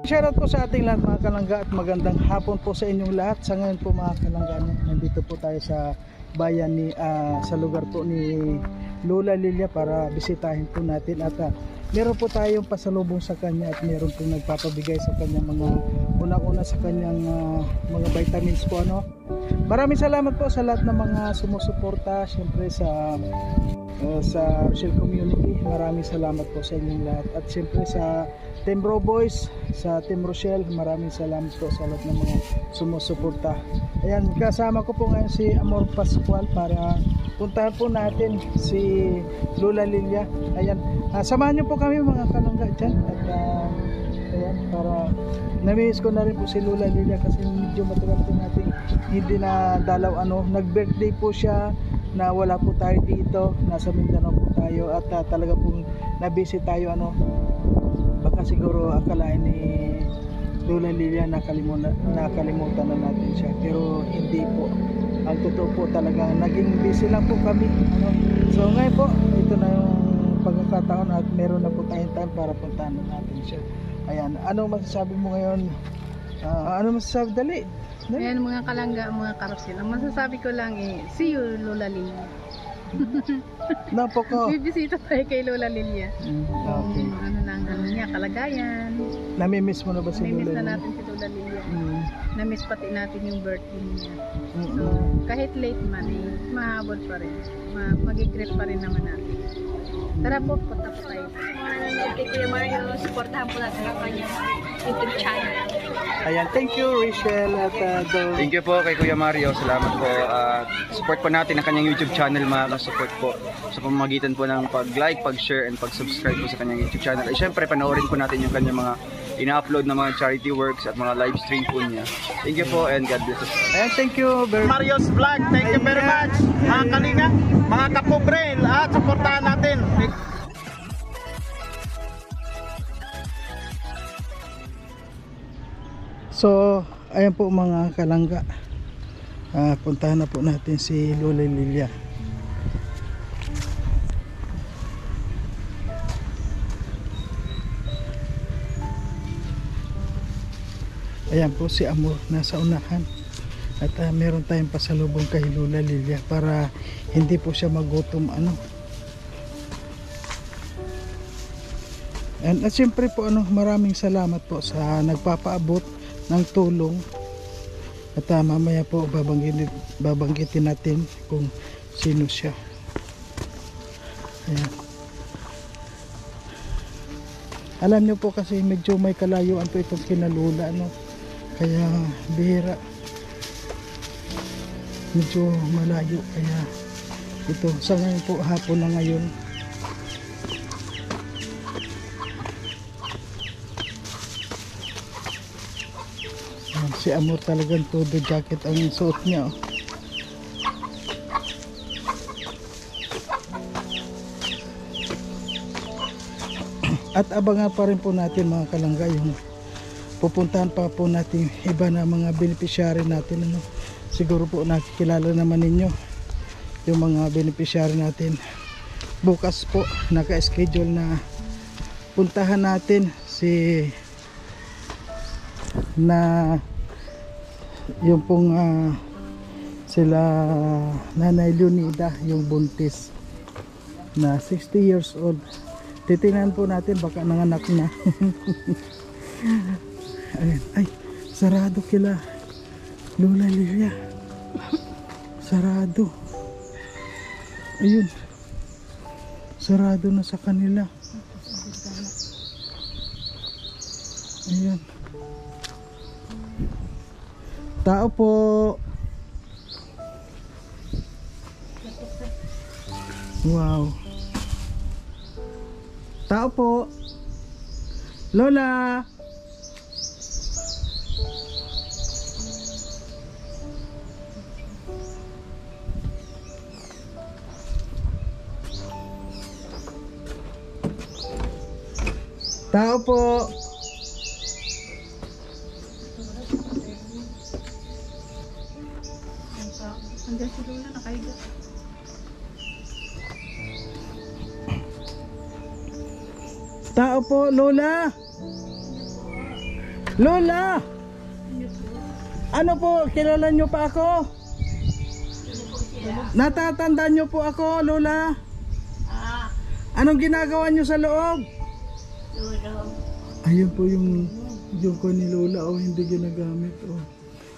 Shoutout po sa ating lahat mga kalangga at magandang hapon po sa inyong lahat. Sa ngayon po mga kalangga, nandito po tayo sa bayan ni sa lugar po ni Lola Lilia para bisitahin po natin at meron po tayong pasalubong sa kanya at meron po nagpapabigay sa kanya mga unang-una sa kanyang mga vitamins po ano. Maraming salamat po sa lahat ng mga sumusuporta syempre sa Rochelle community. Maraming salamat po sa inyong lahat at syempre sa Team Bro Boys, sa Team Rochelle, maraming salamat po sa lahat ng mga sumusuporta. Ayan, kasama ko po ngayon si Amor Pascual para puntahan po natin si Lola Lilia. Ayan, samahan niyo po kami mga kalangga dyan at ayan, para namiss ko na rin po si Lola Lilia kasi medyo matagal po natin hindi na dalaw ano, nag-birthday po siya na wala po tayo dito, nasa Mindanao po tayo at talaga pong na-visit tayo ano. Baka siguro akalain ni Lola Lilia nakalimutan na natin siya, pero hindi po. Ang totoo po talaga naging busy lang po kami ano. So ngayon po ito na yung pagkakataon at meron na po tayong time para puntahan natin siya. Ayan, ano masasabi mo ngayon? Ano masasabi? Dali. Ayan mga kalangga, mga karosil. Ang masasabi ko lang see you Lola Lilia. Napo ko. Bibisita tayo kay Lola Lilia. Okay. Ano lang niya, kalagayan. Nami-miss mo na ba si Lola Lilia? Nami-miss na natin si Lola Lilia. Nami-miss pati natin yung birthday niya. So, kahit late man, mahabol pa rin. Mag-greet pa rin naman natin. Tara po, punta po tayo. Kay Kuya Mario, supportahan po natin ang kanyang YouTube channel. Ayan, thank you Rachel at Thank you po kay Kuya Mario, salamat po. Support po natin ang kanyang YouTube channel, support po sa pamamagitan po ng pag-like, pag-share, and pag-subscribe po sa kanyang YouTube channel. At syempre, panoorin po natin yung kanyang mga ina-upload na mga charity works at mga live stream po niya. Thank you po and God bless us. Ayan, thank you very much. Mario's Vlog, thank you very much. Mga kalinga, mga kapobre, at supportahan natin. So, ayan po mga kalangga. Puntahan na po natin si Lola Lilia. Ayan po si Amor nasa unahan. At meron tayong pasalubong kay Lola Lilia para hindi po siya magutom ano. At siyempre po maraming salamat po sa nagpapaabot ng tulong at mamaya po babanggitin natin kung sino siya. Ayan. Alam nyo po kasi medyo may kalayuan po itong kinalula no? Kaya bihira, medyo malayo, kaya ito sa ngayon po hapon na ngayon. Si Amor talagang todo jacket ang suot niya oh. At abangan pa rin po natin mga kalangga yung pupuntahan pa po natin iba na mga beneficiary natin ano. Siguro po nakikilala naman ninyo yung mga beneficiary natin. Bukas po naka-schedule na puntahan natin si yung pong sila Nanay Leonida, yung buntis na 60 years old. Titingnan po natin baka nanganak na. Ayan. Ay, sarado kila Lola Lilia. Sarado. Ayun, sarado na sa kanila. Ayan. Tao po. Wow. Tao po. Lola. Tao po. Andiyan si Lola, nakahiga. Tao po, Lola. Lola! Ano po, kilala nyo pa ako? Natatandaan nyo po ako, Lola? Anong ginagawa nyo sa loob? Ayun po yung ko ni Lola, oh, hindi ginagamit, oh.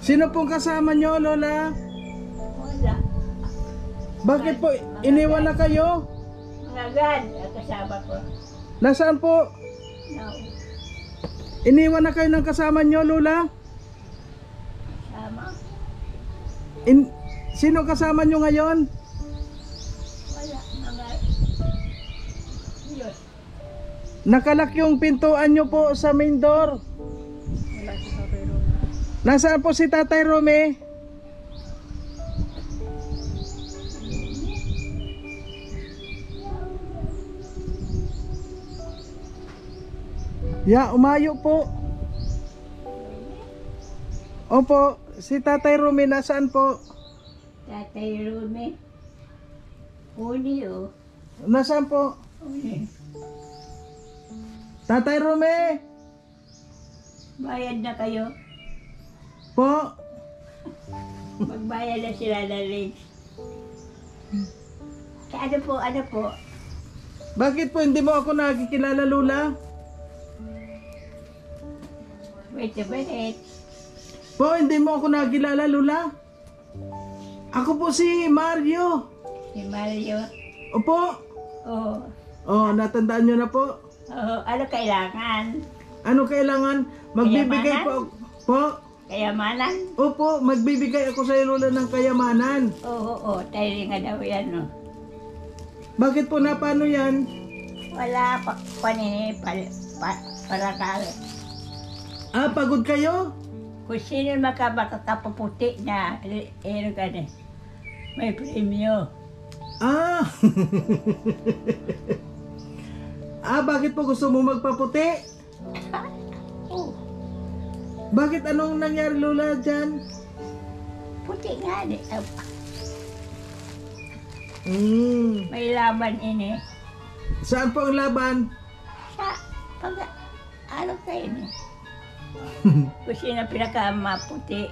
Sino pong kasama nyo, Lola? Wala. Bakit po iniwan na kayo? Mga gan, kasama ko. Nasaan po? No. Iniwan na kayo ng kasama nyo, Lola? Sama. Sino kasama nyo ngayon? Wala. Mga... Yun. Nakalak yung pintuan nyo po sa main door. Wala si Tatay Rome. Nasaan po si Tatay Rome? Ya, umayo po. Opo, si Tatay Rome nasaan po? Tatay Rumi. Uni, oh. Nasaan po? Uni. Tatay Rome? Bayad na kayo. Po? Magbayad na sila ng rent. Ano po? Bakit po hindi mo ako nakikilala, Lola? Wait a minute. Po, hindi mo ako nakilala, Lola? Ako po si Mario. Si Mario. Opo. Oh. Oh, natandaan nyo na po. Oh, ano kailangan? Ano kailangan? Magbibigay po. Po. Kayamanan? Opo, magbibigay ako sa Lola ng kayamanan. Oo, tayo nga daw yan, no? Bakit po na paano yan? Wala pa panini para kal. Ah, pagod kayo? Kung sino makakaputi na, may premyo. Ah. Bakit po gusto mo magpaputi? Oh, Bakit anong nangyari, Lola, dyan? puti nga di. May laban ini. Saan po ang laban? Sa ano kayo ni? Kung sino pinakamaputi.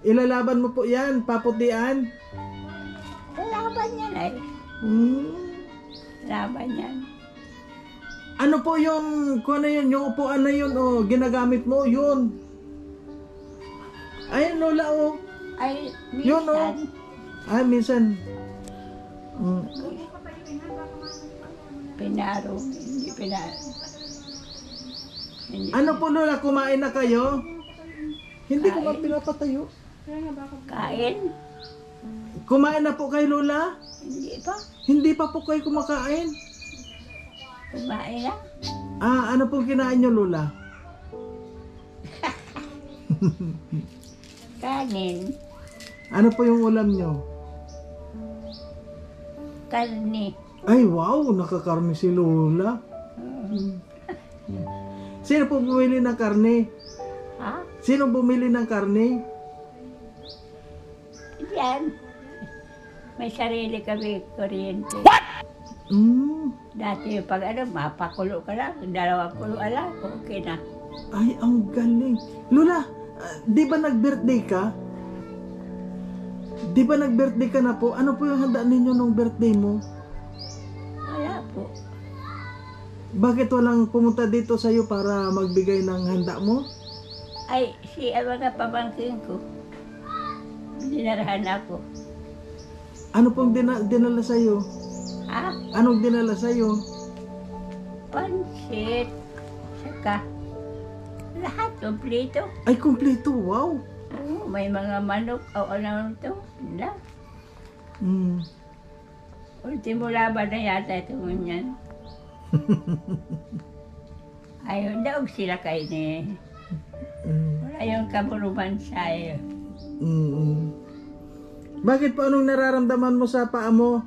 Ilalaban mo po yan, paputian. Laban yan ay. Laban yan. Ano po yung, kung ano yun, yung upuan na yun, oh, ginagamit mo, yun. Ayun, Lola, oh. Ay, Yun, oh. Minsan. Pinaro, hindi pinaro. Hindi. Ano po, Lola, kumain na kayo? Hindi ko ba pinapatayo? Kain? Kumain na po kayo, Lola? Hindi pa. Hindi pa po kayo kumakain. Kumain na. Ano pong kinain nyo, Lola? Kanin. Ano po yung ulam nyo? Karni. Ay, wow, nakakarne si Lola. Sino po bumili ng karne? Ha? Sino bumili ng karne? Yan. May sarili kami kuryente. Dati pag mapakulo ka lang, 2 kulo ala, okay na. Ay, ang galing. Lola, di ba nag-birthday ka? Di ba nag-birthday ka na po? Ano po yung handa ninyo nung birthday mo? Wala po. Bakit walang pumunta dito sa'yo para magbigay ng handa mo? Ay, si mga pamangkin ko. Dinarahan ako. Ano pong dinala sa'yo? Ha? Anong dinala sa'yo? Pansit. Saka, lahat kompleto. Ay, kumpleto. Wow. Oo, may mga manok o ano ito. Wala. Ultimo laban na yata ito ngunyan. Ayun daw sila kayo ni. Wala yung kaburuman sa'yo. Bakit po anong nararamdaman mo sa paa mo?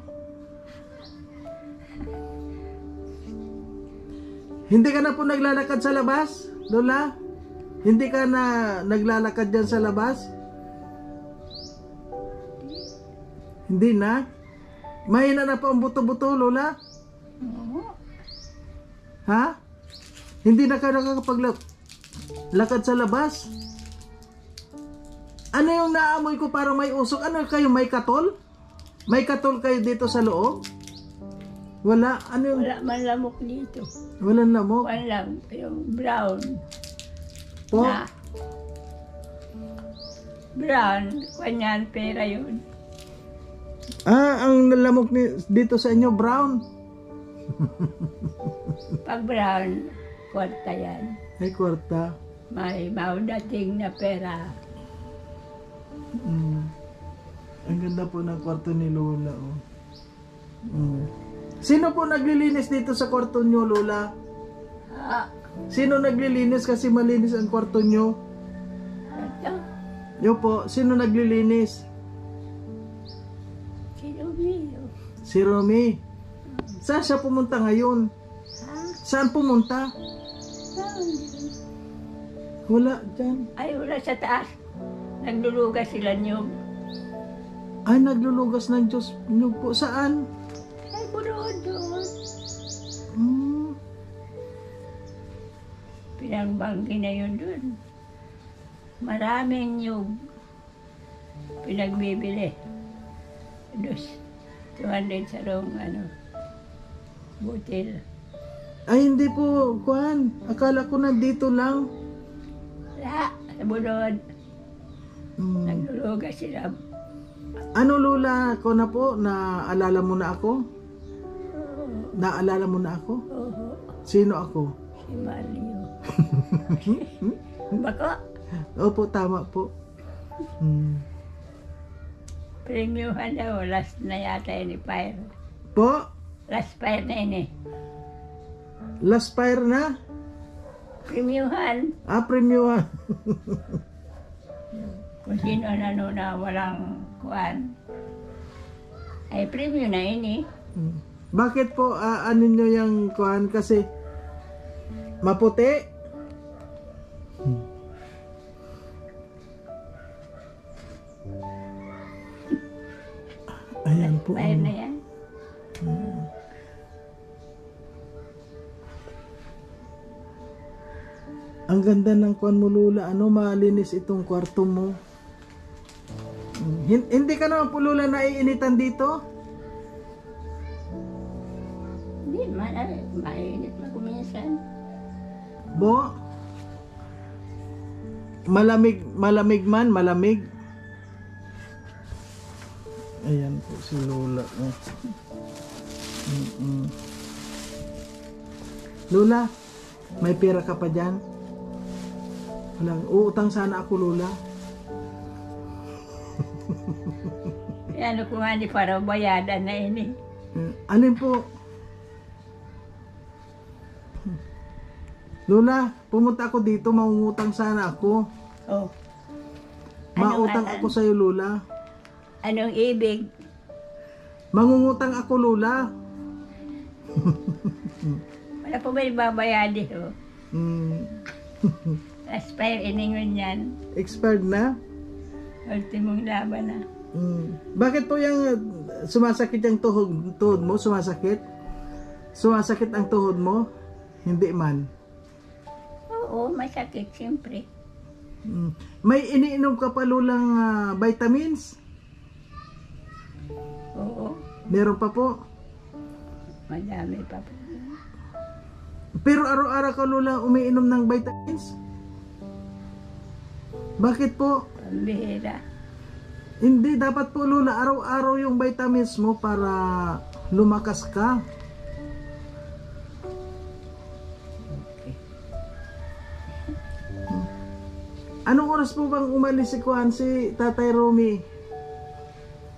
Hindi ka na po naglalakad sa labas, Lola? Hindi ka na naglalakad dyan sa labas? Hindi na? Mahina na po ang buto-buto, Lola? Oo. Ha? Hindi na kayo nakakapaglakad sa labas? Ano yung naamoy ko parang may usok? Ano kayo, may katol? May katol kayo dito sa loob? Wala? Ano yung... Wala man lamok dito. Walang lamok? Walang yung brown. Po? Na. Brown. Kanyan, pera yun. Ang lamok dito sa inyo, brown? Pag brown, kwarta yan. Ay, kwarta. May maudating na pera. Ang ganda po ng kwarto ni Lola. Oh. Sino po naglilinis dito sa kwarto nyo, Lola? Ah, Sino naglilinis kasi malinis ang kwarto nyo? ito. Yo po, sino naglilinis? Sino Mio? Si Romy. Saan siya pumunta ngayon? Ha? Saan pumunta? Wala dyan. Ay, wala sa taas. Naglulugas sila niyog. Ay, naglulugas ng Diyos nyo po. Saan? Ay, buroon doon. Pinangbanggi na yun doon. Maraming niyog. Pinagbibili. 200 sa rong, butil. Ay, hindi po, Juan. Akala ko nandito lang. Wala, sa buroon. Naglulugas sila. Ano, Lola, ko na po, naalala mo na ako? Naalala mo na ako? Oo, Sino ako? si Mario. Bako, Opo, tama po. premiuhan daw. Last na yata yun ni Fire. Po? Last Fire na yun eh. Last fire na? Premiuhan. Premium. Kung sino na walang kuan. Ay, premium na yun eh. Bakit po, ano nyo yung kuhan? Kasi maputi? Ayan po. Fire na yan. Ang ganda ng kuhan mo, Lola. Malinis itong kwarto mo. Hindi ka naman po, Lola, naiinitan dito? Hindi, mainit na kuminsan. Bo? Malamig man, malamig. Ayan po si Lola. Lola, may pera ka pa dyan? Walang, uutang sana ako, Lola. Ano ko nga ni para bayadan na yun eh. Alin po? Lola, pumunta ako dito, mangungutang sana ako. Oh. Mautang ako sa'yo, Lola. Anong ibig? Mangungutang ako, Lola. Wala pa ba ibabayadi ho? Aspire iningon yan. Expired na? Ultimong laban na. Bakit po yung sumasakit yung tuhod mo? Sumasakit? Sumasakit ang tuhod mo? Hindi man. Oo, masakit siyempre. May iniinom ka pa, Lolang vitamins? Oo, Meron pa po? madami pa po. Pero araw-araw ka, Lola, umiinom ng vitamins? Bakit po? Pambihira. Hindi, dapat po, Lola, araw-araw yung vitamins mo para lumakas ka. Okay. Anong oras po bang umalis si Tatay Romy?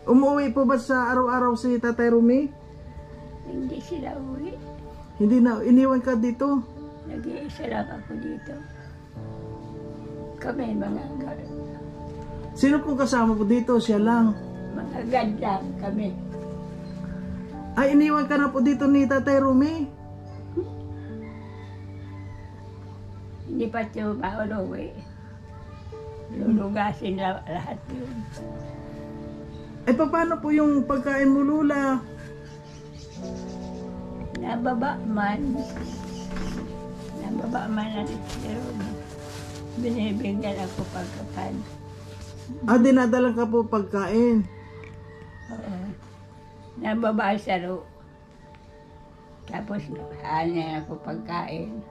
Umuwi po ba sa araw-araw si Tatay Romy? Hindi sila uwi. Hindi na, iniwan ka dito? Nag-iisa lang ako dito. Kami mga Sino pong kasama po dito? Siya lang. gad lang kami. Ay, iniwan ka na po dito ni Tatay Romy? Hindi pa siya mauloy. Lulugasin lahat yun. Ay, paano po yung pagkain mo, Lola? Nababa man. Nababa man natin si Roma. Binibigyan ako pagkakan. Dinadala ka po pagkain. Oo. Nababa sa ro. Tapos hahanan ako pagkain.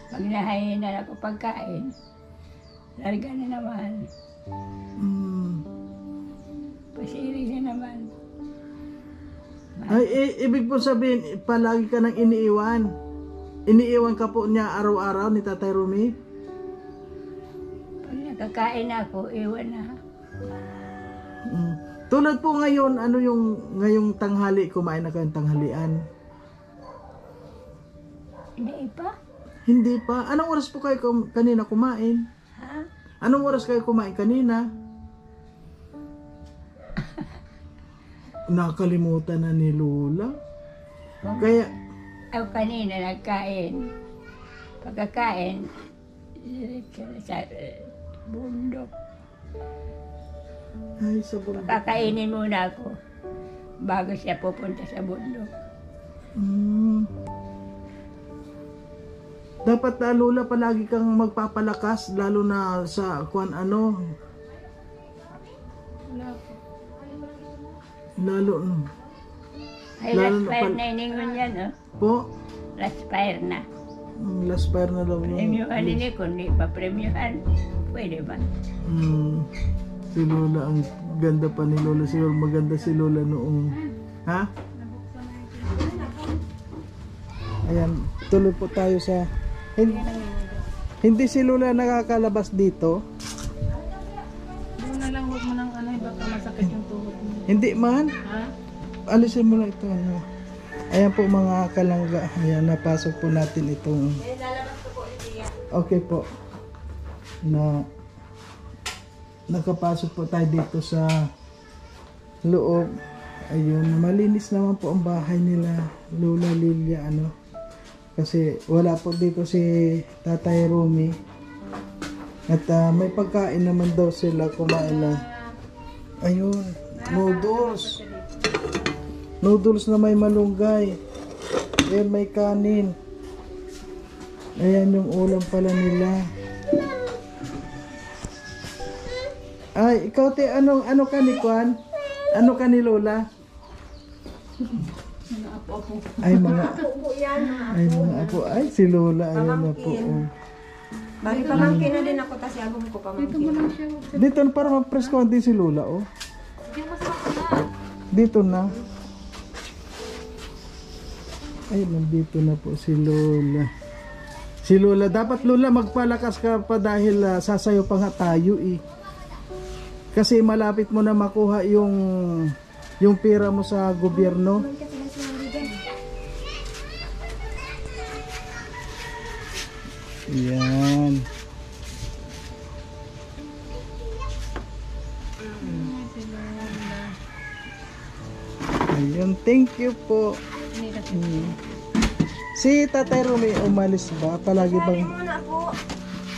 Pag nahahinan ako pagkain, larga na naman. Pasiri na naman. Ay, ibig po sabihin, palagi ka nang iniiwan. Iniiwan ka po niya araw-araw ni Tatay Rumi? Pag nakakain ako, iwan na. Tulad po ngayon, ano yung ngayong tanghali, kumain na kayong tanghalian? Hindi pa. Hindi pa. Anong oras po kayo kanina kumain? Ha? Anong oras kayo kumain kanina? Nakalimutan na ni Lola. Kaya, Ako kanina nagkain. Pagkakain, diretso na sa bundok. ay, sa bundok. Kakainin muna ako bago siya pupunta sa bundok. Dapat na Lola, palagi kang magpapalakas, lalo na sa kwan ano. Lalo, Ay, Lalo last na fire pal- na iningon yan, oh. po, Last fire na. last fire na daw niya. Premyuhan ini, kundi pa premyuhan. Pwede ba? Si Lola, ang ganda pa ni Lola. Siguro maganda si Lola noong, ha? Ayan, tuloy po tayo sa, hindi si Lola nakakalabas dito. Doon na lang, huwag mo nang ano, baka masakit yung tuhod mo. Hindi man. Ha? Alisin mo lang ito. Ano. Ayan po mga kalangga. Ayan, napasok po natin itong... Okay po. Nakapasok po tayo dito sa loob. Ayun, malinis naman po ang bahay nila, Lola Lilia, ano. Kasi wala po dito si Tatay Rumi. At may pagkain naman daw sila, kumain lang. Ayun, noodles. Noodles na may malunggay. Ayan, may kanin. Ayan yung ulam pala nila. Ay, ikaw te, ano ka ni Kwan? Ano ka ni Lola? Ay, mga apo. Ay, si Lola. Ayan na po. Oh. Bali, pamangkin na din ako, kasi album ko pamangkin. Dito na para ma-presko din si Lola, oh. Dito na. Ay, nandito na po si Lola. Si Lola, dapat Lola magpalakas ka pa dahil sasayo pa nga tayo eh. Kasi malapit mo na makuha yung pera mo sa gobyerno. Yan. Ayun, thank you po. Si Tatay Rumi umalis ba? Palagi bang Muna po.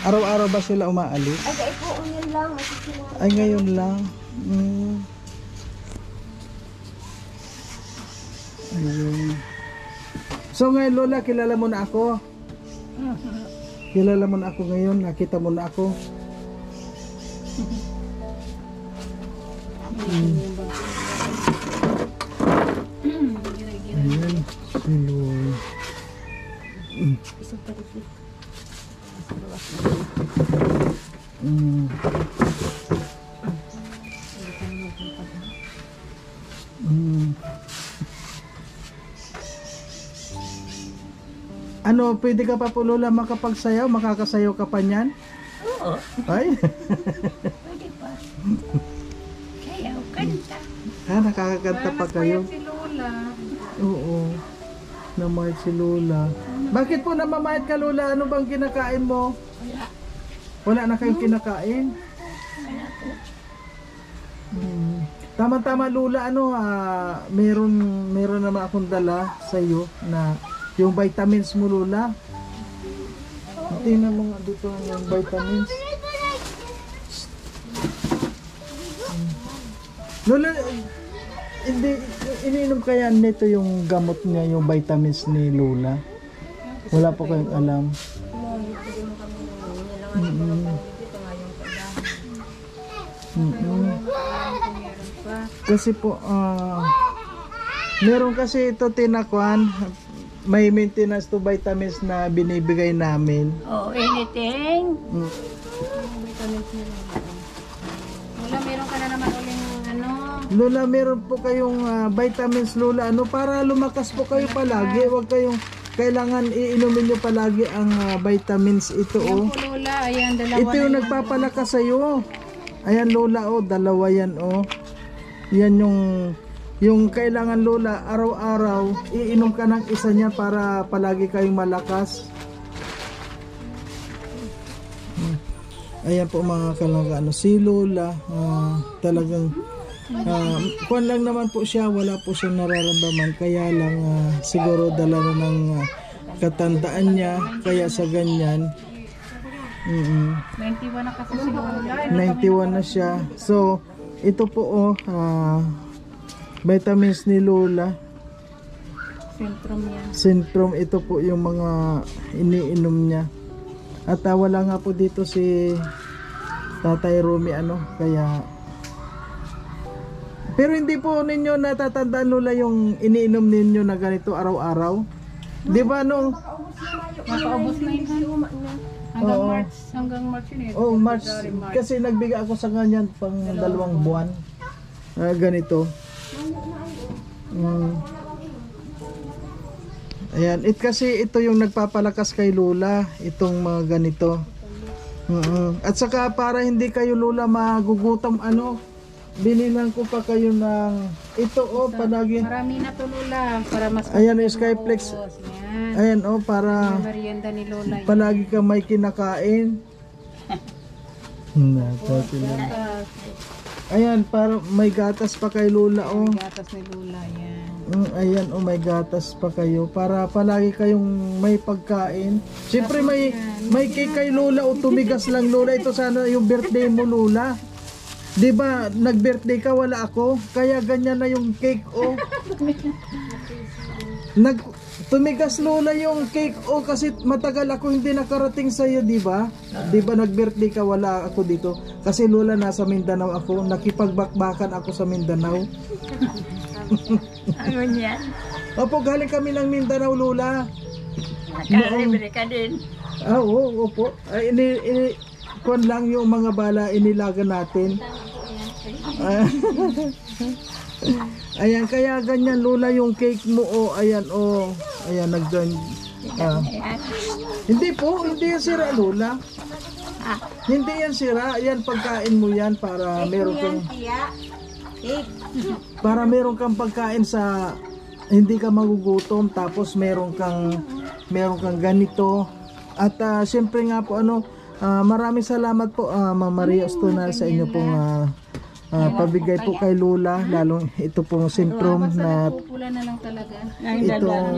araw-araw ba sila umaalis? Ay, po, ngayon lang. Masisimulan. Ay, ngayon lang. Ayun. So ngayon Lola, kilala mo na ako? Kilala mo na ako ngayon? Nakita mo na ako? Ayun, si Lola. Ano, pwede ka pa po Lola makapagsayaw? Makakasayaw ka pa niyan? Oo, Ay, pwede pa. Sayaw, kanta. nakakakanta pa kayo? Si Lola. Oo, namayat si Lola. Bakit po namamayat ka Lola? Ano bang kinakain mo? Wala. Wala na kayong kinakain? Wala po. Tama-tama Lola, meron naman akong dala sa iyo na yung vitamins mo Lola. Tingnan mo nga dito yung vitamins. Lola, hindi iniinom kaya nito yung gamot niya, yung vitamins ni Lola? Wala po kayong alam. Kasi po, meron kasi ito tinakwan, may maintenance to vitamins na binibigay namin. Oh, anything. Lola, meron ka na naman uling ano. Lola, meron po kayong vitamins, Lola, ano, para lumakas po kayo palagi. Huwag kayong, kailangan iinumin nyo palagi ang vitamins ito, oh. Ayan po, Lola. Ayan, dalawa Ito yung na nagpapalakas sa'yo. Ayan, Lola, oh, dalawa yan, oh. Yan yung kailangan, Lola, araw-araw, iinom ka ng isa niya para palagi kayong malakas. Ayan po mga kalangga, ano, si Lola, talagang, kuwan lang naman po siya, wala po siyang nararamdaman, kaya lang siguro dala na ng katandaan niya, kaya sa ganyan. 91 na kasi si Lola. 91 na siya. So, ito po, vitamins ni Lola. Centrum yan. Centrum, ito po yung mga iniinom niya. At wala nga po dito si Tatay Romy, ano, kaya... Pero hindi po ninyo natatandaan, Lola, yung iniinom ninyo na ganito araw-araw? Di ba nung... Makaubos na yun. Hanggang Oo. March. Hanggang March yun eh. Oh, March. February, March. Kasi nagbigay ako sa ganyan pang 2 buwan. Ganito. Ayan. Kasi ito yung nagpapalakas kay Lola. Itong mga ganito. At saka para hindi kayo, Lola, magugutom, ano, binilang ko pa kayo ng ito, oh, palagi. Marami na to, Lola. Para mas... Ayan, yung Skyflex. Yan. Ayan, oh, para Yung merienda ni Lola. Yan. palagi ka may kinakain. Ayan, para may gatas pa kay Lola, oh. Gatas ni Lola. Yan. Ayan, oh, may gatas pa kayo para palagi kayong may pagkain. Siyempre may cake kay Lola, o tumigas lang, Lola. Ito sana yung birthday mo, Lola. 'Di ba, nag-birthday ka, wala ako. Kaya ganyan na yung cake, oh. Tumigas, Lola, yung cake, oh, kasi matagal ako hindi nakarating sa iyo, 'di ba? 'Di ba nag-birthday ka, wala ako dito. Kasi, Lola, nasa Mindanao ako. Nakipagbakbakan ako sa Mindanao. Ano yan? Opo, galing kami ng Mindanao, Lola. Nakalibre ka din. Oo, opo. Ay, kuwan lang yung mga bala inilaga natin. Ayan, kaya ganyan, Lola, yung cake mo, oh, ayan, oh. Ayan, nag-join. Hindi po, hindi yan sira, Lola. Hindi yan sira, yan pagkain mo yan para meron kang... Para meron kang pagkain sa hindi ka magugutom, tapos meron kang ganito. At siyempre nga po, ano, maraming salamat po, Ma'am Maria Ostunal, sa inyo pong pabigay po kay Lola, lalong ito pong Centrum na Pupula na lang talaga. itong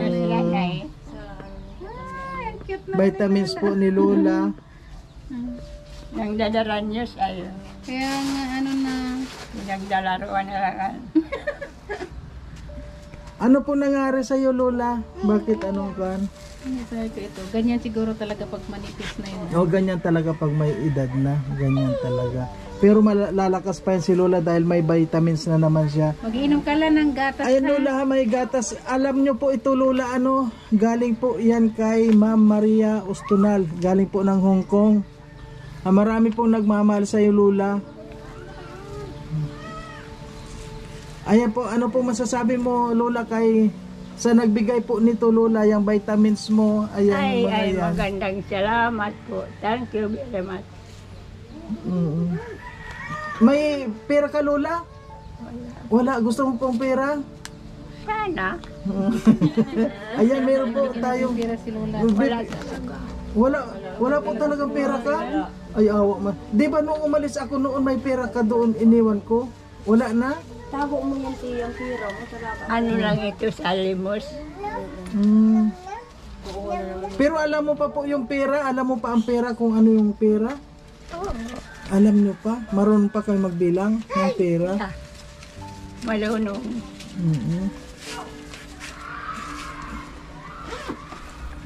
vitamins po ni Lola. Nang dadaran niyo sa'yo. Kaya nga, ano na, Nagdalaruan na lang. Ano po nangyari sa iyo, Lola? Bakit anong kan? sabi ko ito, ganyan siguro talaga pag manipis na yun. O, ganyan talaga pag may edad na, ganyan talaga. Pero malalakas pa yan si Lola dahil may vitamins na naman siya. Mag-iinom ka lang ng gatas. Ayun, Lola, may gatas. Alam nyo po ito, Lola, ano, galing po yan kay Ma'am Maria Ostunal, galing po ng Hong Kong. Marami pong nagmamahal sa iyo, Lola. Ayan po, ano po masasabi mo, Lola, kay sa nagbigay po nito, Lola, yung vitamins mo? Ayan, Ay, magandang salamat po. Thank you very much. May pera ka, Lola? Wala. Gusto mo pong pera? Sana. Ayan, meron po tayong... Pira si Lola. Wala talaga. Wala po talagang pera ka? Ay, awa man. Di ba nung umalis ako noon, may pera ka doon, iniwan ko? Wala na? Tago mo yan si ang pira mo. Ano lang ito sa limos? Pero alam mo pa po yung pera? Alam mo pa ang pera kung ano yung pera? Alam nyo pa? Marunong pa kayo magbilang ng pera? Malunong.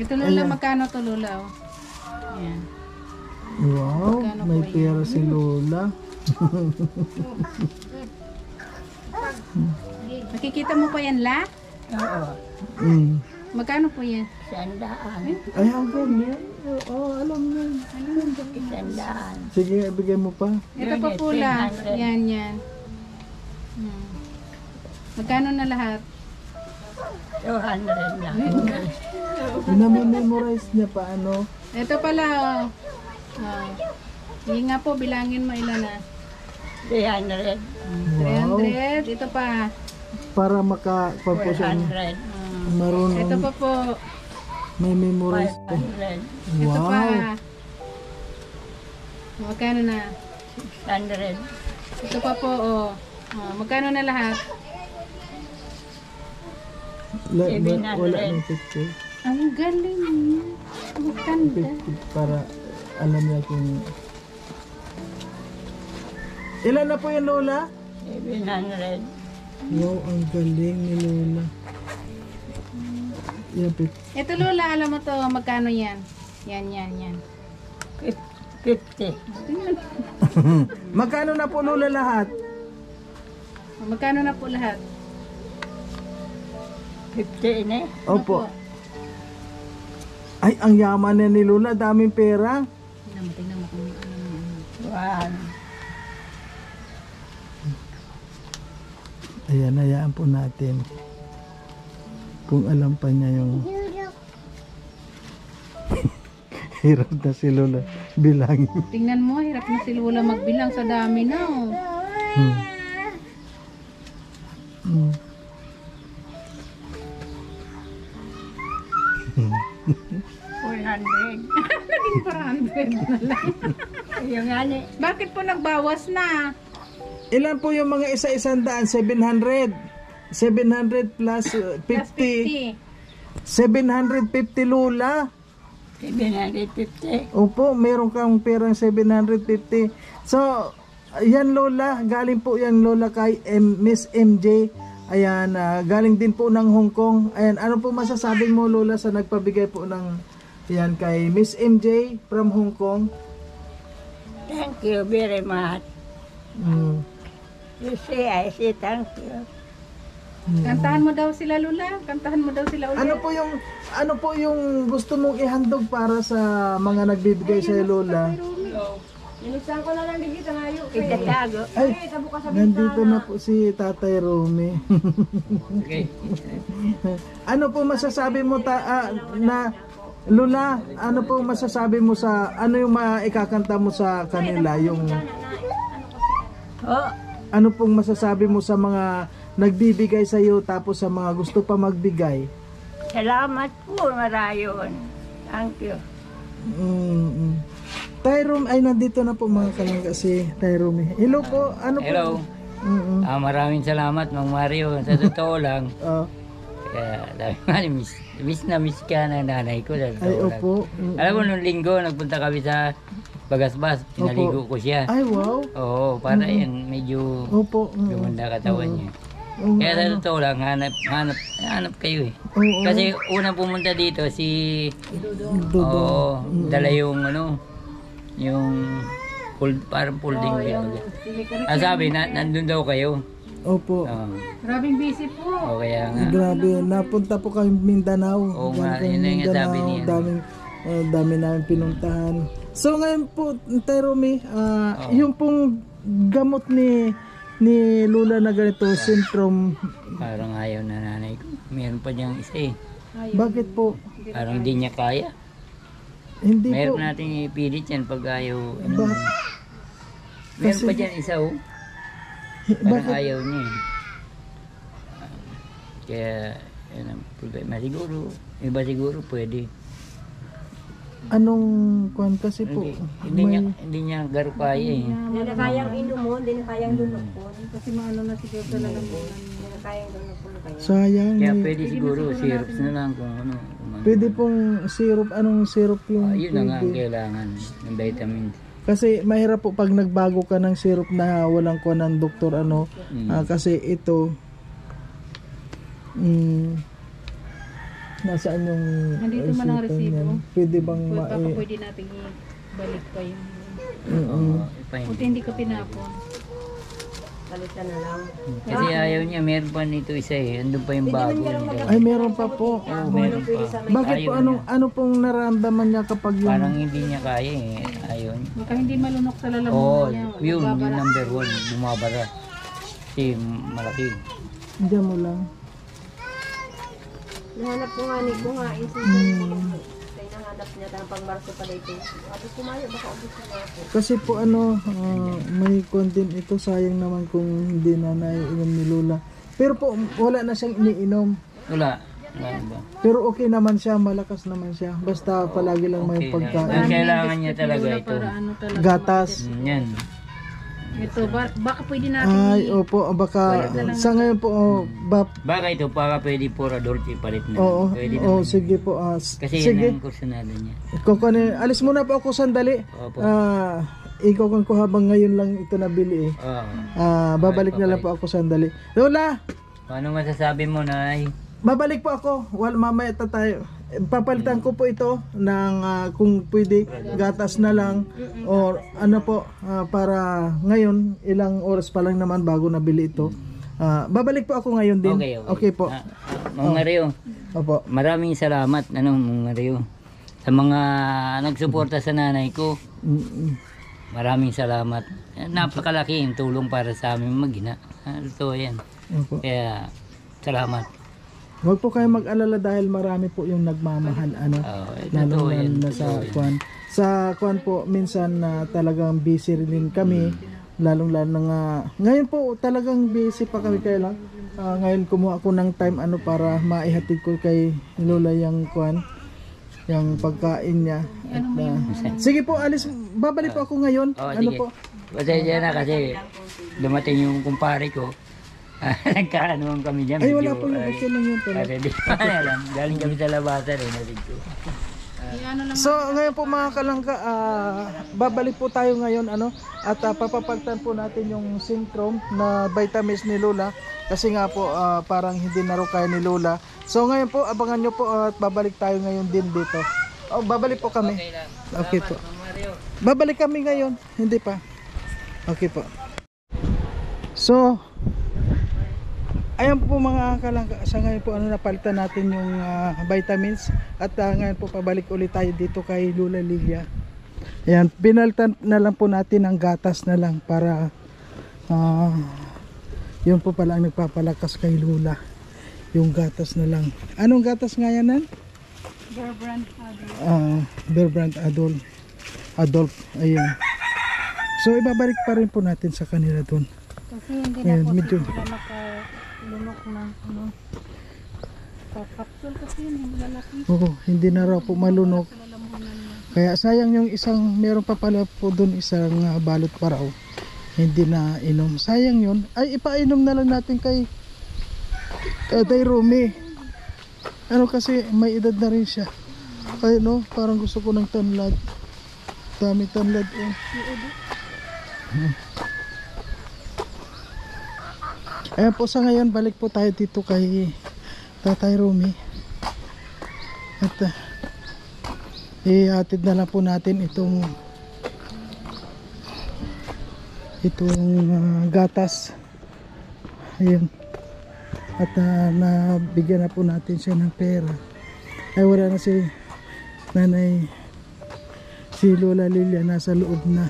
Ito Lola, Ayan. magkano to Lola? Oh? Ayan. Wow, Magkano may po yan? pera si Lola. Nakikita mo pa yan, La? Oo. Mm. Magkano po yan? 100. Ay, ang ganyan. Oo, alam mo. 100. Sige, ibigay mo pa. Ito pa po La. Yan. Magkano na lahat? 200 lang. Namimemorize niya pa ano. Ito pala, oh. Sige nga po, bilangin mo ilan na. 300. 300. Ito pa. Para maka-purpose 400. marunong. Ito pa po. May memorize pa. 500. Ito pa. Wow. Magkano na? 600. Ito pa po, oh. Magkano na lahat? Wala ng picture. Ang galing niya. Magkanda. Para alam niya kung... Ilan na po yung Lola? 700. Wow, ang galing ni Lola. Yapit. Ito Lola, alam mo to, magkano yan? Yan. 50. Magkano na po Lola lahat? Magkano na po lahat? 50 ini. Opo. Ay, ang yaman na ni Lola. Daming pera. Tingnan mo kung ano. 1. Ayan, hayaan po natin. Kung alam pa niya yung... Hirap na si Lola bilangin. Tingnan mo, hirap na si Lola magbilang sa dami na. Oh. Mm. 400. Naging 400 na lang. Yung ani. Bakit po nagbawas na? Ilan po yung mga isa-isandaan? 700. 700 plus Plus 50. 50. 750 Lola. 750. Opo, meron kang perang 750. So, yan Lola, galing po yan Lola kay Miss MJ. Ayan, galing din po ng Hong Kong. Ayan, ano po masasabi mo Lola sa nagpabigay po ng yan kay Miss MJ from Hong Kong? Thank you very much. Mm. You say, I say thank you. Kantahan mo daw sila Lola. Kantahan mo daw sila ulit. Ano po yung gusto mong ihandog para sa mga nagbibigay sa Lola? Itatago. Ay, nandito na po si Tatay Romy. Ano po masasabi mo na Lola, ano po masasabi mo sa ano yung maikakanta mo sa kanila yung Oh, ano pong masasabi mo sa mga nagbibigay sa iyo tapos sa mga gusto pa magbigay? salamat po marayon. Thank you. Tay Romy, ay nandito na po mga kalangga si Tay Romy. Hello po, ano po? Hello. Maraming salamat, Mang Mario. Sa totoo lang, kaya miss na miss ka ng nanay ko. Sa Ay, totoo lang. opo. Alam mo, nung linggo, nagpunta kami sa Bagasbas. Pinaligo ko siya. Ay, wow. Oo, para yan, medyo Opo. gumanda katawan niya. Kaya sa totoo lang, hanap kayo eh. Oo. Kasi unang pumunta dito, si... Dodo. Oo, dala yung yung parang folding bag. Sabi, nandun daw kayo. Opo. Grabing busy po. Kaya nga. Grabe, napunta po kami Mindanao. Oo nga, Diyan kami yun ang sabi niya. Dami namin pinuntahan. So ngayon po, Tay Romy, yung pong gamot ni Lola na ganito, syndrome, Parang ayaw na nanay ko. Meron pa diyang isa eh. bakit po? Parang di niya kaya. Hindi Meron po. natin ipilit yan pag ayaw. Ba- Meron kasi- pa dyan isa oh. Parang bakit? ayaw niya eh. Kaya, yan ang problema. Siguro, iba siguro pwede. Anong kwan kasi po? Hindi niya garo kaya eh. Hindi na kayang inumo, hindi na kayang lunokon. Kasi maano na siguro sa lalamunan. Hindi na kayang lunokon kayo. Sayang. Kaya may- pwede siguro, syrups na lang kung ano. Pwede pong syrup, anong syrup yung Yun na nga ang pwede? kailangan ng vitamins. Kasi mahirap po pag nagbago ka ng syrup na walang kuha ng doktor ano. Kasi ito Nasaan yung Nandito man ang resibo resibo. niyan? Pwede bang Baka pwede natin ibalik pa yung buti hindi ko tinapon. Palitan na lang. Kasi ayaw niya, meron pa nito isa eh. Andun pa yung bago. Ay, meron pa po. Oo, meron pa. Bakit po, Ayaw ano pong nararamdaman niya kapag yung... Parang hindi niya kaya eh. Ayaw niya. Baka hindi malunok sa Oo, lalamunan niya. yung Nagbabara. number 1, bumabara. Kasi malaki. Diyan mo lang. Nahanap ko nga ni ko nga. Kaya nahanap niya tayo pang Marso pala ito. Tapos kumayo, baka ubus na ako. Kasi po may content ito, sayang naman kung hindi na naiinom ni Lola. Pero po, wala na siyang iniinom. Wala. Wala ba? Pero okay naman siya, malakas naman siya. Basta palagi lang may Okay lang. pagkain. Ang kailangan niya talaga Wala ito. para ano talaga. Gatas. Yan. Ito, baka pwede natin Ay, opo, baka sa ngayon po, Baka ito, baka pwede for adult ipalit na. oo, Pwede oo, naman. sige po. Kasi Sige, yan ang kursunado niya. alis muna po ako sandali. Opo. Ikukunin ko habang ngayon lang ito nabili eh. Oo. Babalik na lang po ako sandali. Lola, Ano masasabi mo, Nay? babalik po ako. Mamaya tayo. Papalitan ko po ito ng kung pwede gatas na lang or ano po para ngayon ilang oras pa lang naman bago nabili ito. Babalik po ako ngayon din. Okay po. Mang Mario, Opo. maraming salamat, Mang Mario. Sa mga nagsuporta sa nanay ko, maraming salamat. Napakalaking tulong para sa amin mag-ina. Ito yan. Opo. Kaya, salamat. Huwag po kayo mag-alala dahil marami po yung nagmamahal lalo na sa kwan. Sa kwan po minsan talagang busy rin kami, lalong nga ngayon po talagang busy pa kami kaya lang ngayon kumuha ako ng time para maihatid ko kay Lola yung kwan, yung pagkain niya. At, sige po, babalik po ako ngayon. Sige. Po? Pasensya na kasi dumating yung kumpare ko. Nagkaanuhan kami dyan. Ay, wala po yung okay lang yun pala. Galing kami sa labasan eh. Naligto. So ngayon po mga kalangga, babalik po tayo ngayon at papapagtan po natin yung Synchrome na vitamins ni Lola kasi nga po parang hindi na raw kaya ni Lola. So ngayon po abangan nyo po at babalik tayo ngayon din dito. Babalik po kami. Okay po. Babalik kami ngayon. Hindi pa. Okay po. So ayan po mga kalangga, sa ngayon po napalitan natin yung vitamins at ngayon po pabalik ulit tayo dito kay Lola Lilia. Ayan, pinalitan na lang po natin ang gatas na lang para yun po pala ang nagpapalakas kay Lola, yung gatas na lang. Anong gatas nga yan nan? Bear Brand Adult. Bear Brand Adult. Ayan. So ibabalik pa rin po natin sa kanila dun. Kasi hindi Ayan, na po medyo sila makalunok na kapsul kasi yun, hindi lalaki. Oo, hindi na raw po malunok. Sa lalamunan niya. Kaya sayang yung meron pa pala po dun isang balot para hindi na inom. Sayang yun. Ay, ipainom na lang natin kay Tatay Rumi. Kasi may edad na rin siya. Ay parang gusto ko ng tanlad. Dami tanlad Ayan po, sa ngayon balik po tayo dito kay Tatay Rumi at ihatid na lang po natin itong gatas. Ayun. At nabigyan na po natin siya ng pera. Ay wala na si nanay, si Lola Lilia nasa loob na.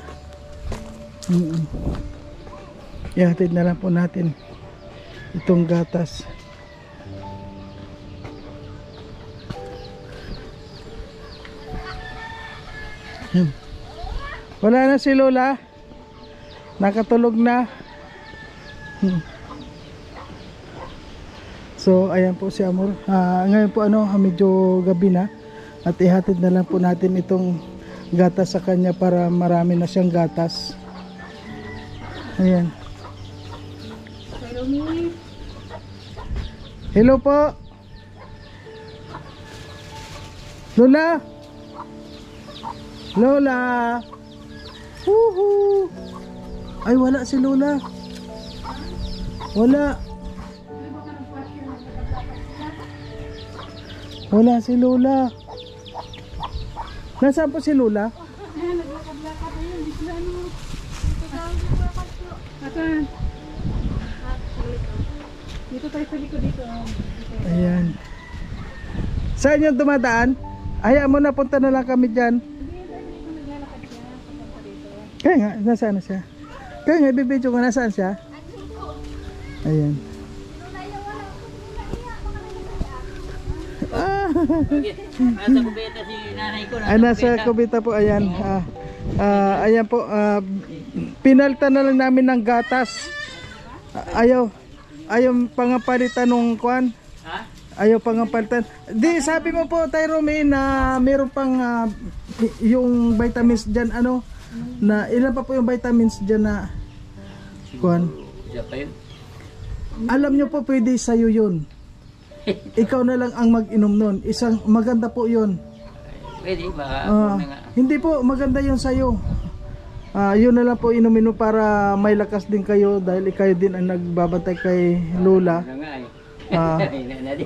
Ihatid na lang po natin itong gatas. Wala na si Lola, nakatulog na. So ayan po si Amor. Ngayon po medyo gabi na at ihatid na lang po natin itong gatas sa kanya para marami na siyang gatas. Ayan. Hello po. Lola. Lola. Woohoo. Ay wala si Lola. Wala. Wala si Lola. Nasaan po si Lola? Asan? Dito tayo sa likod dito. Ayan. Saan yung dumadaan? Hayaan mo na, punta na lang kami dyan. Kaya nga, nasaan na siya? Kaya nga, ibibidyo ko, nasaan siya? Ayan. Nasa kubeta si nanay ko. Nasa kubita po, ayan. Ayan po, pinalta na lang namin ng gatas. Ayaw pangapalitan nung kwan. Ha? Ayaw pangapalitan. Di, sabi mo po tayo Romy na meron pang yung vitamins dyan, ano, na ilan pa po yung vitamins dyan na kwan. Siya pa yun. Alam nyo po, pwede sa'yo yun. Ikaw na lang ang mag-inom nun. Isang maganda po yun. Pwede, baka Hindi po, maganda yun sa'yo. Yun na lang po inumin mo para may lakas din kayo dahil ikaw din ang nagbabantay kay Lola.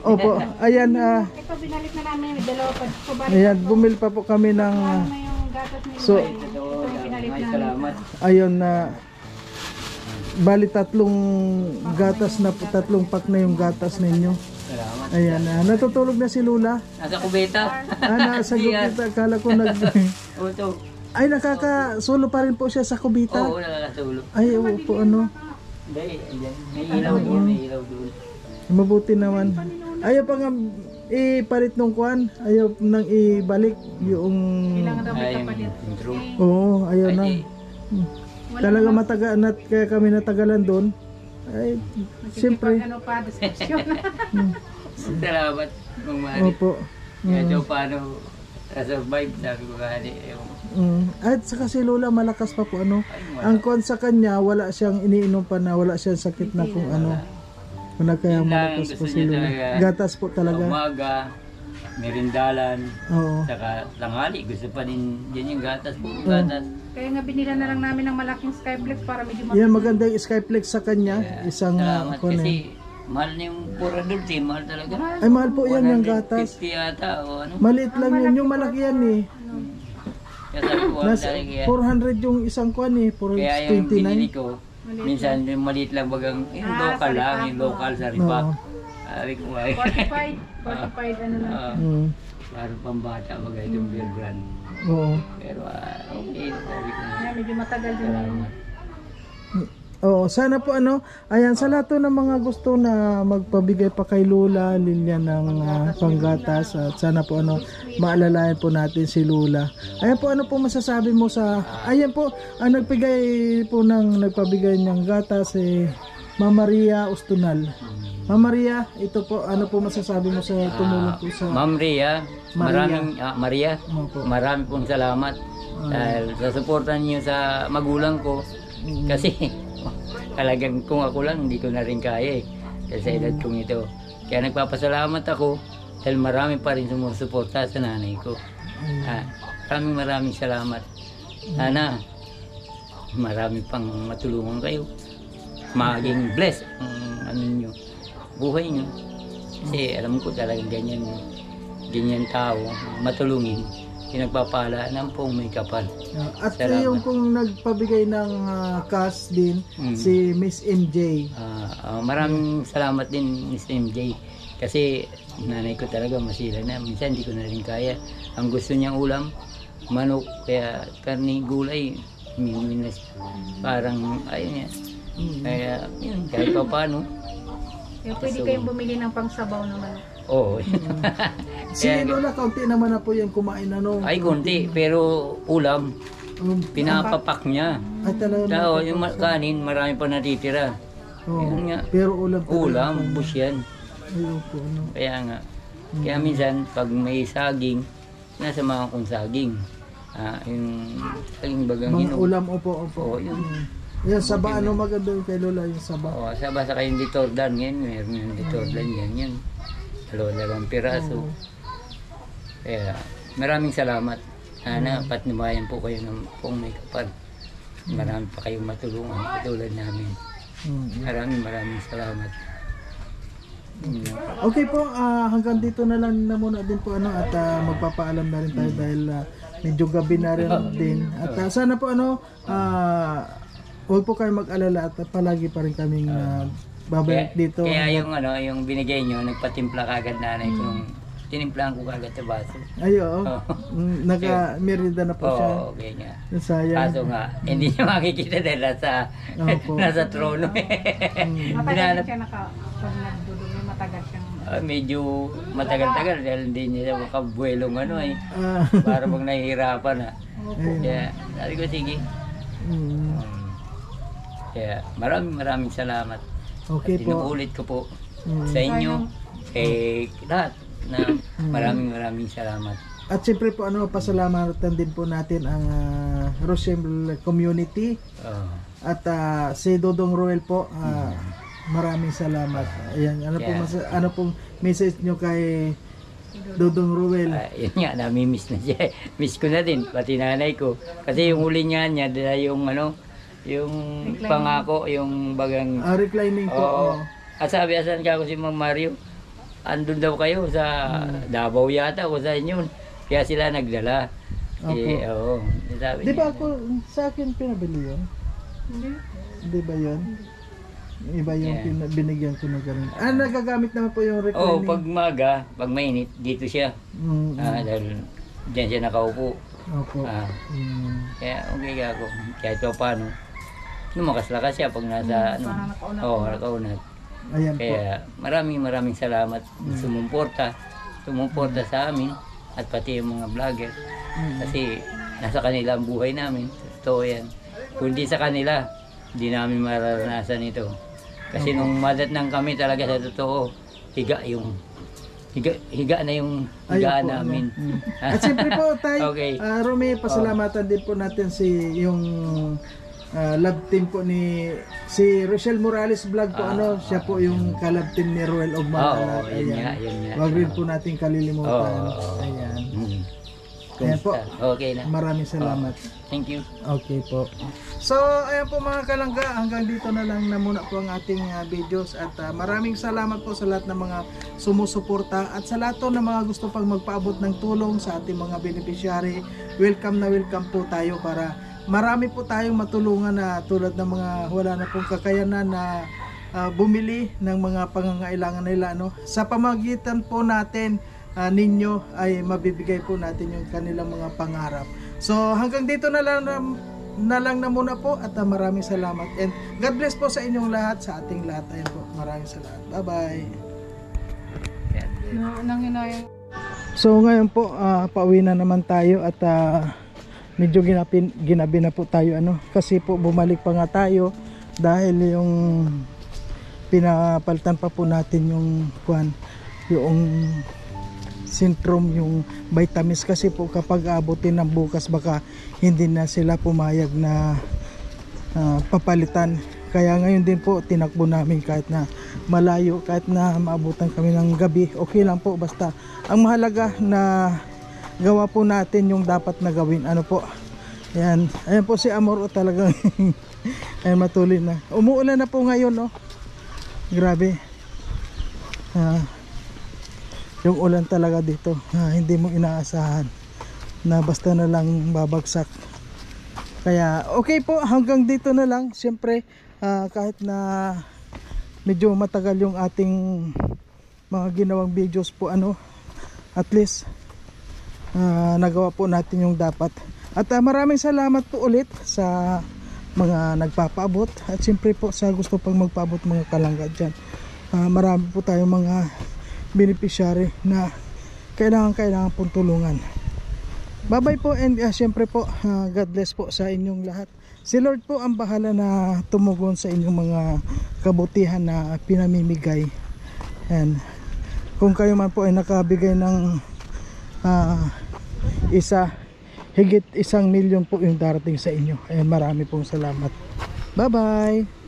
Opo, ayan. Ito, binalik na namin yung dalawa pa. Ayan, bumili pa po kami ng na yung gatas ni so, ito yung pinalik namin. salamat. ayun na bali tatlong gatas na po, tatlong pack na yung gatas ninyo. Salamat. Ayan, natutulog na si Lola. Nasa kubeta. Nasa gupita, akala ko Oto. ay nakakasulo pa rin po siya sa kubita. Oo, nakakatulog. Ay, oo po, ano. Hindi, may ilaw doon, may ilaw doon. Mabuti naman. Ayaw pa nga ipalit nung kwan. Ayaw nang ibalik yung... Kailangan daw may Ay, kapalit. intro. Oo, ayaw na. Ay, Talaga kaya kami natagalan doon. Ay, siyempre. Ano pa, diskusyon. salamat, Mang Mari. Opo. Kaya daw paano survive, sabi ko kani. At saka si Lola malakas pa po, ano. Ang kwan sa kanya, wala siyang iniinom pa na, wala siyang sakit na kung ano. Wala kaya Yun lang malakas po gusto si niya Lola. talaga. Gatas po Sa talaga. umaga, merindalan, Oo. saka tanghali, gusto pa din yan yung gatas, puro gatas. Kaya nga binila na lang namin ng malaking Skyflex para medyo Yan, maganda yung Skyflex sa kanya. Isang Salamat kwan kasi eh. mahal na yung pura dulce, mahal talaga. Ay, mahal po yan yung gatas. 150 yata o ano. Maliit lang yun. Yung malaki yan eh. Kaya sabi ko, Nasa talaga yan. 400 yung isang kwan eh. Kaya yung binili 429. ko, minsan yung maliit lang bagang, yung local lang, yung local sa ripak. Oo. Sabi ko, ay, 45 ano na. parang pambata baga itong beer brand. Oo. Pero okay, sabi ko, Kaya medyo matagal din. salamat. Oo, sana po ano, ayan sa lahat po ng mga gusto na magpabigay pa kay Lola Lilia ng panggatas at sana po ano, maalalayan po natin si Lola. Ayan po, ano po masasabi mo sa, ayan po, ang nagpabigay ng gatas Ma'am Maria Ustunal. Ma'am Maria, ito po, ano po masasabi mo sa tumulong po sa... Ma'am Ria, Maria, Opo. marami pong salamat dahil sa suporta niyo sa magulang ko. Kasi talagang kung ako lang, hindi ko na rin kaya sa edad kong ito. Kaya nagpapasalamat ako dahil marami pa rin sumusuporta sa nanay ko. Maraming salamat. Sana marami pang matulungan kayo. Maging blessed ang buhay nyo. Kasi alam ko talagang ganyan tao, matulungin. Pinagpapala ng pong may kapal. At Salamat. yung pong nagpabigay ng cash din, si Miss MJ. Maraming salamat din, Miss MJ. Kasi nanay ko talaga masila na. Minsan hindi ko na rin kaya. Ang gusto niyang ulam, manok, kaya karne, gulay, minas. Parang, ayun yan. Kaya, yun, kahit pa paano. Kaya pwede kayong bumili ng pangsabaw naman. Oo. Si Lola, kaunti naman na po yung kumain ano. Ay, konti. Pero ulam, pinapapak niya. Ay talaga. Tao, yung kanin, marami pa natitira. Oo. Yun nga. Pero ulam talaga. Ulam, bus yan. Ayun po, ano. Kaya nga. Kaya minsan, pag may saging, nasa mga kong saging. Yung saging bagang Mga hinog. ulam, opo. Oo, yun. Yan, saba, ano maganda yung kay Lola, yung saba. Oo, saba sa kayong ditordan ngayon. Meron yung ditordan yan. Dalawang piraso. Kaya, maraming salamat. Sana patnubayan po kayo ng pong may kapal. Marami pa kayong matulungan katulad namin. Maraming salamat. Okay po, hanggang dito na lang na muna din po ano at magpapaalam na rin tayo dahil medyo gabi na rin din. At sana po huwag po kayo mag-alala at palagi pa rin kaming babalik dito. Kaya yung binigay nyo, nagpatimpla kagad nanay ko nung tinimplahan ko kagad sa baso. Ayo, naka-merida na po siya. Oo, okay nga. Sayang. Kaso nga, hindi niya makikita dahil nasa trono. Matagal siya pag nagdudumi, matagal siyang Medyo matagal-tagal dahil hindi niya makabuelong para bang nahihirapan na. Kaya sabi ko sige. Kaya maraming salamat. Okay at po. inuulit ko po sa inyo, kay lahat na maraming salamat. At siyempre po pasalamatan din po natin ang Rochelle community at si Dodong Roel po. Maraming salamat. Ayan, ano pong message nyo kay Dodong Roel? Yun nga, nami-miss na siya. Miss ko na din, pati nanay ko. Kasi yung huli niya dala yung yung pangako, yung bagang reclining po. At sabi, asan ka ako si Mang Mario? Andun daw kayo sa Davao yata o sa inyo. Kaya sila nagdala. Sabi di ba ako, sa akin pinabili yun? Di ba yun? Iba yung binigyan ko na gano'n. Nagagamit naman po yung reclining. pag maga, pag mainit, dito siya. Dahil dyan siya nakaupo. Opo. Kaya okay ako. Kahit paano, lumakas-lakas siya pag nasa nakaunat. Ayan kaya po. maraming salamat sumuporta sa amin at pati yung mga vlogger. Kasi nasa kanila ang buhay namin. Totoo yan. Kung di sa kanila, hindi namin mararanasan ito. Kasi nung madatnang kami talaga sa totoo, higa na yung higaan namin. At siyempre po tayo, Okay. Rumi, pasalamatan din po natin yung love team po ni si Rochelle Morales Vlog po siya po yung ka-love team ni Roel Ogman. Yun nga. Wag rin po natin kalilimutan. Ayan. Ayan po. Okay na. Maraming salamat. Thank you. Okay po. So, ayan po mga kalangga, hanggang dito na lang na muna po ang ating videos at maraming salamat po sa lahat ng mga sumusuporta at sa lahat ng mga gusto pang magpaabot ng tulong sa ating mga beneficiary. Welcome po tayo para marami po tayong matulungan na tulad ng mga wala na pong kakayanan na bumili ng mga pangangailangan nila. Sa pamagitan po natin ninyo ay mabibigay po natin yung kanilang mga pangarap. So hanggang dito na lang na muna po at maraming salamat and God bless po sa inyong lahat, sa ating lahat. Ayan po, maraming salamat. Bye bye. So ngayon po pauwi na naman tayo at medyo ginabi na po tayo kasi po bumalik pa nga tayo dahil yung pinapalitan pa po natin yung Centrum, yung vitamins kasi po kapag abutin ng bukas baka hindi na sila pumayag na papalitan. Kaya ngayon din po tinakbo namin kahit na malayo, kahit na maabutan kami ng gabi, okay lang po, basta ang mahalaga na gawa po natin yung dapat na gawin. Ayan po si Amor talagang ayan, matuloy na. Umuulan na po ngayon grabe. Yung ulan talaga dito, hindi mo inaasahan na basta na lang babagsak. Kaya okay po, hanggang dito na lang. Siyempre kahit na medyo matagal yung ating mga ginawang videos po at least nagawa po natin yung dapat. At maraming salamat po ulit sa mga nagpapaabot at siyempre po sa gusto pang magpaabot mga kalangga dyan. Marami po tayong mga beneficiary na kailangan pong tulungan. Bye bye po and siyempre po God bless po sa inyong lahat. Si Lord po ang bahala na tumugon sa inyong mga kabutihan na pinamimigay. And kung kayo man po ay nakabigay ng higit 1 milyon po yung darating sa inyo. Marami pong salamat. Bye bye.